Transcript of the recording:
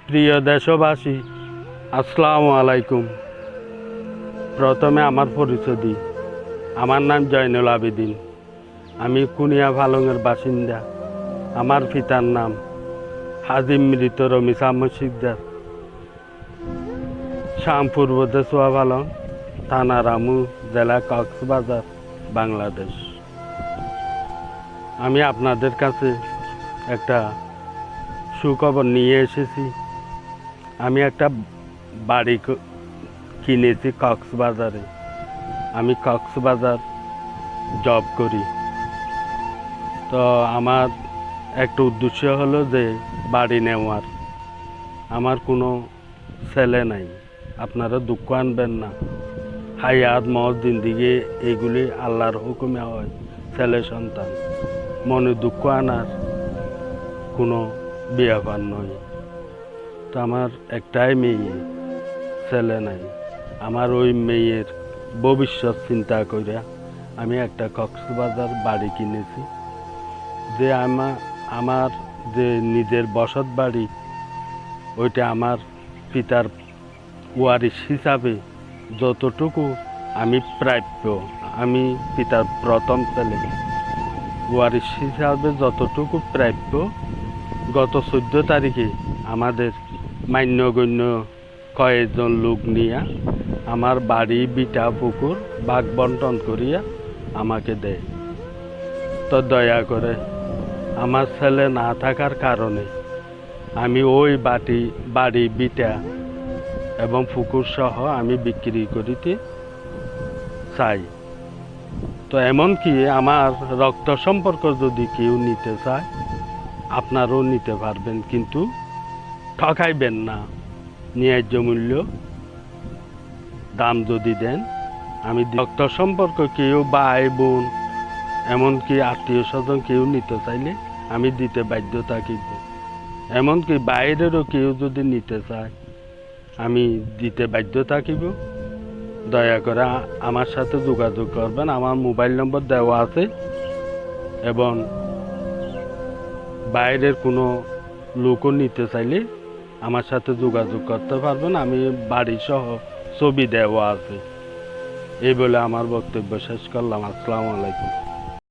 প্রিয় দেশবাসী, আসসালামু আলাইকুম। প্রথমে আমার পরিচয় দিই। আমার নাম জয়নুল আবেদিন। আমি কুনিয়া ভালংয়ের বাসিন্দা। আমার পিতার নাম হাজি মৃত রমিজ আহমদ শিকদার, শ্যামপুর বদেসোয়া ভালং, থানা রামু, জেলা কক্সবাজার, বাংলাদেশ। আমি আপনাদের কাছে একটা সুখবর নিয়ে এসেছি। আমি একটা বাড়ি কিনেছি কক্সবাজারে। আমি কক্সবাজার জব করি। তো আমার একটা উদ্দেশ্য হলো যে বাড়ি নেওয়ার। আমার কোনো ছেলে নাই, আপনারা দুঃখ আনবেন না। হায়াত মত জিন্দিগি এগুলি আল্লাহর হুকুমে হয়। ছেলে সন্তান মনে দুঃখ আনার কোনো ব্যাপার নয়। তো আমার একটাই মেয়ে, ছেলে নাই। আমার ওই মেয়ের ভবিষ্যৎ চিন্তা করে আমি একটা কক্সবাজার বাড়ি কিনেছি। যে আমার যে নিজের বসত বাড়ি, ওইটা আমার পিতার ওয়ারিশ হিসাবে যতটুকু আমি প্রাপ্য, আমি পিতার প্রথম ছেলে, ওয়ারিশ হিসাবে যতটুকু প্রাপ্য গত 14 তারিখে আমাদের মান্যগণ্য কয়েকজন লোক নিয়ে আমার বাড়ি বিটা পুকুর ভাগ বন্টন করিয়া আমাকে দেয়। তো দয়া করে আমার ছেলে না থাকার কারণে আমি ওই বাড়ি বিটা এবং পুকুর সহ আমি বিক্রি করিতে চাই। তো এমনকি আমার রক্ত সম্পর্ক যদি কেউ নিতে চায়, আপনারাও নিতে পারবেন, কিন্তু ঠকাইবেন না। ন্যায্য মূল্য দাম যদি দেন আমি রক্ত সম্পর্ক কেউ ভাই বোন এমনকি আত্মীয় স্বজন কেউ নিতে চাইলে আমি দিতে বাধ্য থাকিব। এমনকি বাইরেরও কেউ যদি নিতে চায় আমি দিতে বাধ্য থাকিব। দয়া করে আমার সাথে যোগাযোগ করবেন। আমার মোবাইল নম্বর দেওয়া আছে এবং বাইরের কোনো লোকও নিতে চাইলে আমার সাথে যোগাযোগ করতে পারবেন। আমি বাড়ি সহ ছবি দেওয়া আছে। এই বলে আমার বক্তব্য শেষ করলাম। আসসালামু আলাইকুম।